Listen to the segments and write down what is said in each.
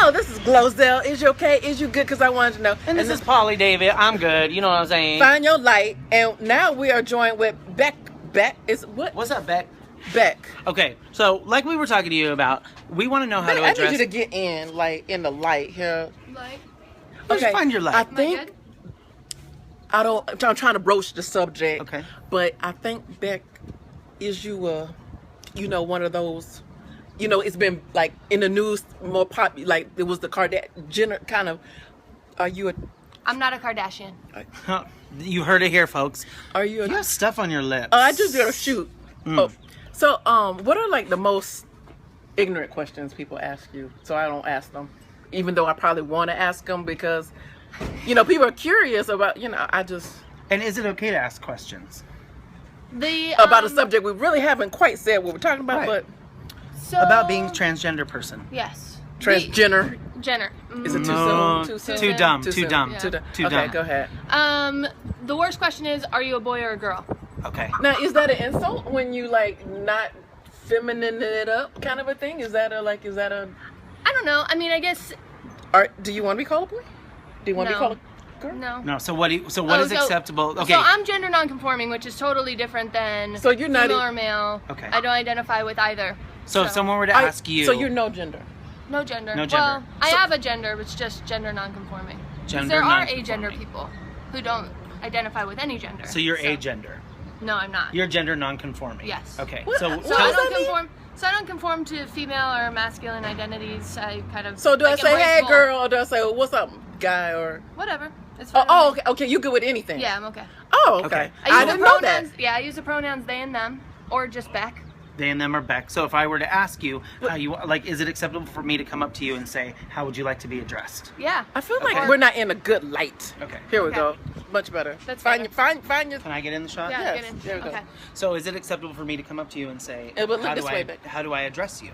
Hello, this is Glozell. Is you okay? Is you good? Because I wanted to know. And this is Polly David. I'm good. You know what I'm saying? Find your light. And now we are joined with Beck. Beck is what? What's up, Beck? Beck. Okay, so like we were talking to you about, we want to know how to I address. need you to get in, like, in the light here. Like, Just find your light. I am I think good? I'm trying to broach the subject. Okay. But I think Beck, is you one of those, it's been like in the news more popular, like it was the Jenner kind of. Are you a? I'm not a Kardashian. You heard it here, folks. Are you? You have stuff on your lips. I just did a shoot. Oh, so what are like the most ignorant questions people ask you? So I don't ask them, even though I probably want to ask them because, people are curious about. I just. And is it okay to ask questions? About a subject we really haven't quite said what we're talking about, Right. So, About being transgender person. Yes. but transgender. Jenner. Is it too No, soon? Too soon? too dumb. Too Too soon. dumb. Yeah. Too dumb. Too Okay, dumb. go ahead. The worst question is, are you a boy or a girl? Okay. Now, is that an insult when you like not feminine it up kind of a thing? Is that a? I don't know. I mean, I guess Do you want to be called a boy? Do you want to No. be called a girl? no. No. So what is acceptable? Okay. So I'm gender nonconforming, which is totally different than So you're not female or male. Okay. I don't identify with either. So if someone were to ask you, So you're no gender. No gender. No gender. Well, I So- have a gender, it's just gender nonconforming. 'Cause Gender there are nonconforming. agender people who don't identify with any gender. so you're agender. No, I'm not. You're gender non-conforming. Yes. Okay. What? So What So does I that don't mean? conform. So I don't conform to female or masculine identities. I kind of. So do I say, embrace hey both. girl, or do I say, what's up, guy, or? Whatever. It's fine. Oh, okay, okay, you good with anything? Yeah, I'm okay. Oh, okay. Okay. I use didn't the know that. pronouns. Yeah, I use the pronouns they and them, or just Beck. they and them are Beck. So if I were to ask you, how you like, is it acceptable for me to come up to you and say, how would you like to be addressed? Yeah. I feel like Okay. we're not in a good light. Okay. Here we Okay. go. Much better. That's find better. find your. Can I get in the shot? Yeah. Yes, Get in. there we go. Okay. So is it acceptable for me to come up to you and say, It would look how this do way, I Beck. how do I address you?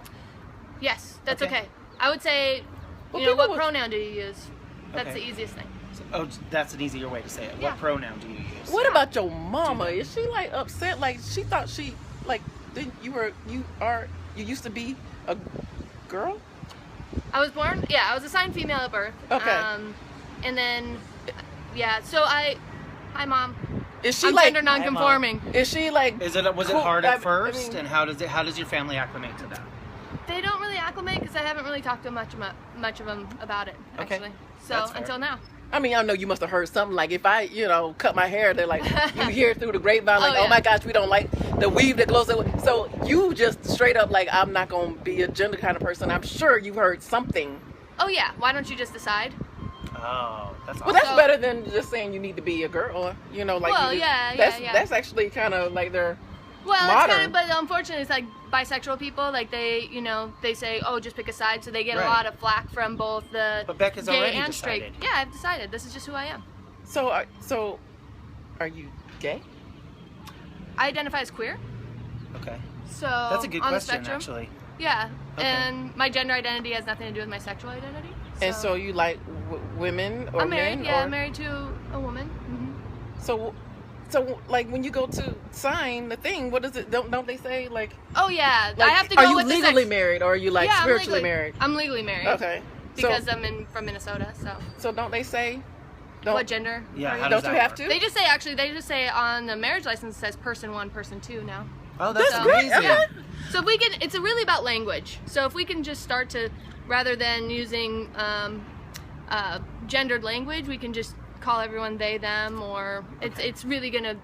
Yes, that's Okay. okay. I would say, Well, what people would- pronoun do you use? That's Okay. the easiest thing. So, that's an easier way to say it. Yeah. What pronoun do you use? What about your mama? Is she like upset? Like she thought she like you used to be a girl? I was born. Yeah, I was assigned female at birth. Okay. And then, yeah. So hi, mom. Is she I'm like? gender nonconforming. Is she like? Was it cool- hard I at first? mean- And how does your family acclimate to that? They don't really acclimate because I haven't really talked to much of them about it Okay. actually. So That's fair. until now. I mean, I know you must have heard something like if I, cut my hair, they're like, you hear through the grapevine, like, Oh, oh yeah. my gosh, we don't like the weave that glows. So you just straight up like, I'm not going to be a gender kind of person. I'm sure you heard something. Oh yeah. Why don't you just decide? Oh, that's awesome. Well, that's So- better than just saying you need to be a girl, like. Well, you just- yeah, that's, yeah. That's actually kind of like they're. Well, Modern. it's kind of, but unfortunately, it's like bisexual people. Like they say, oh, just pick a side. So they get Right. a lot of flack from both the But Beck has gay already and straight. decided. Yeah, I've decided. This is just who I am. So are you gay? I identify as queer. Okay. So That's a good on the question, spectrum. actually. Yeah, Okay. and my gender identity has nothing to do with my sexual identity. And so you like women or I'm married. men? Yeah, or, I'm married to a woman. So like when you go to sign the thing, what is it? Don't they say like? Oh yeah, Like, I have to go are you with legally the sex. married or are you like Yeah, spiritually married? I'm legally married. Okay. Because so, I'm from Minnesota. So don't they say? Don't, what gender? Yeah, are you? how does don't you that have work? to? They just say on the marriage license it says person 1, person 2 now. Oh, that's That's amazing. great. Okay. So if we can, it's really about language. So if we can just start to, rather than using gendered language, we can just call everyone they, them, or it's really gonna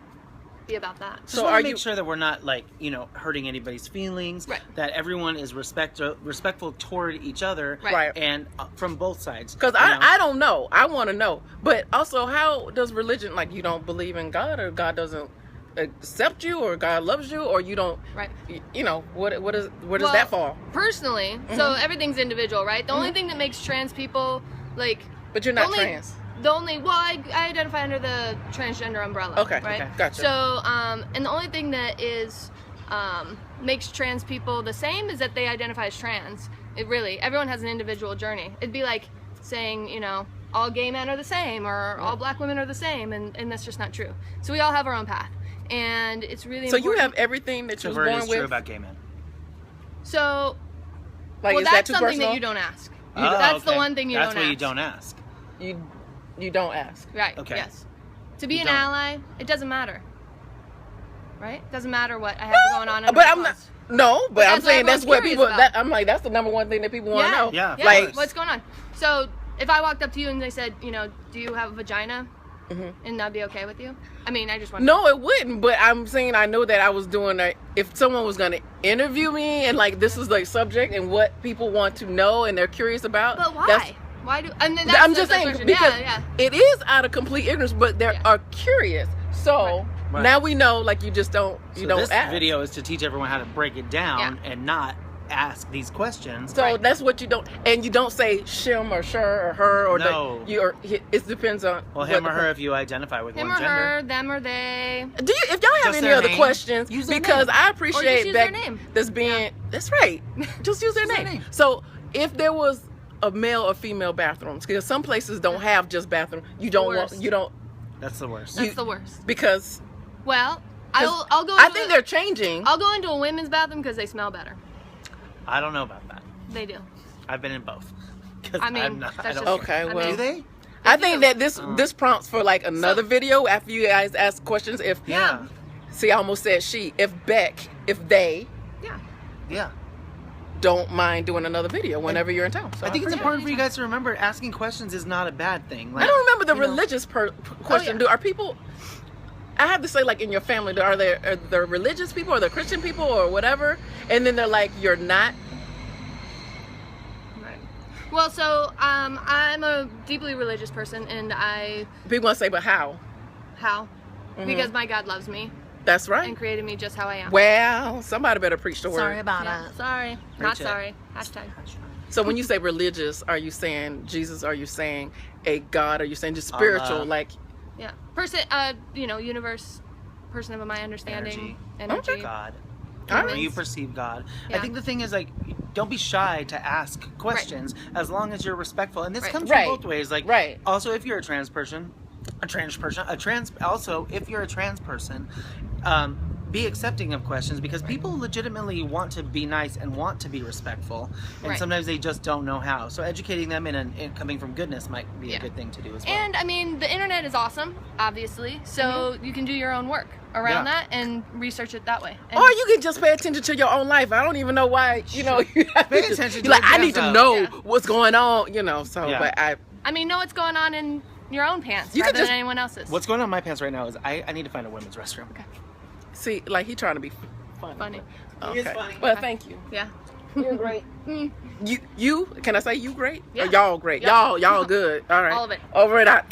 be about that. Just So want are to make you- sure that we're not hurting anybody's feelings. Right. That everyone is respectful toward each other. Right. And from both sides. Because I don't know. I want to know. But also, how does religion, like you don't believe in God or God doesn't accept you or God loves you or you don't, Right. where does Well, that fall? Personally, so everything's individual, right? The only thing that makes trans people like But you're not only- trans. I identify under the transgender umbrella. Okay. Right. Okay. Gotcha. So, and the only thing that is makes trans people the same is that they identify as trans. Everyone has an individual journey. It'd be like saying, all gay men are the same or all black women are the same, and that's just not true. So we all have our own path, and it's really So you important. have everything that you So was it born is with. true about gay men. So Like, well, is that that's too something personal? that you don't ask. That's the one thing you That's don't what you ask. don't ask. You don't ask. Right. Okay. Yes. To be You an don't. ally, it doesn't matter. Right? Doesn't matter what I have going on in But my I'm not. clothes. No, but I'm that's what saying that's everyone's what curious people. about. I'm like, that's the number one thing that people want to know. Yeah, of like course. What's going on? So if I walked up to you and they said, you know, do you have a vagina? And that'd be okay with you? I mean, I just want. no, it wouldn't. But I'm saying I know that I was doing that. If someone was going to interview me and like this is like subject and what people want to know and they're curious about. But that's- why? Why do? I mean, that's I'm the just saying question. because Yeah. it is out of complete ignorance, but they Yeah. are curious. So Right. now we know, like you just don't, you So don't this ask. video is to teach everyone how to break it down and not ask these questions. So Right. that's what you don't, and you don't say shim or sure or her or No. you or it depends on. Well, what him the or her if you identify with Him one or gender. her, them or they. Do you, if y'all have Just any their other name. questions, Use their because name. I Or appreciate just use that their name. that's being that's right. Just use their Use their name. name. So if there was a male or female bathrooms, because some places don't have just bathroom, you don't want Worst. you don't That's the worst. That's the worst. because Well, I'll go. I into think a- they're changing. I'll go into a women's bathroom because they smell better. I don't know about that. They do. I've been in both. 'Cause I mean, I'm not, I that's don't just- care. Okay, I well, mean- Do they? I They think do. that this prompts for like another So- video after you guys ask questions. If Yeah. see, I almost said she. If they Yeah. Yeah. don't mind doing another video whenever you're in town. So I think it's appreciate important for you guys to remember asking questions is not a bad thing. Like, I don't remember the you know, religious question. yeah. Are people? I have to say, like in your family, are there religious people or the Christian people or whatever? And then they're like, you're not. Right. Well, so I'm a deeply religious person, and People want to say, but how? how? Mm-hmm. Because my God loves me That's and right. created me just how I am. Well, somebody better preach the word. Sorry about Yeah, that. sorry, not Preach it. sorry. Hashtag. So when you say religious, are you saying Jesus? Are you saying a God? Are you saying just spiritual? Allah. Like, Yeah, person. Universe, person of my understanding, Energy. energy. God. All How right. you perceive God. I Yeah. think the thing is like, don't be shy to ask questions as long as you're respectful. And this Right. comes Right. from both ways. Like, Right. also if you're a trans person, also if you're a trans person, be accepting of questions because people legitimately want to be nice and want to be respectful, and Right. sometimes they just don't know how. So educating them and coming from goodness might be a Yeah. good thing to do as well. And I mean, the internet is awesome, obviously. So you can do your own work around Yeah. that and research it that way. And or you can just pay attention to your own life. I don't even know why. You know, you have Pay to just- attention you're to like, it, I need to yes, know yeah. what's going on. You know, so Yeah. but I mean, know what's going on in your own pants You could rather just- than anyone else's. What's going on in my pants right now is I need to find a women's restroom. see, like he trying to be funny. funny? He is Okay. funny. Well, thank you. Yeah. You're great. You can I say you great? Yeah. Or y'all great? Yeah. Y'all good. All right. All of it. Over it out.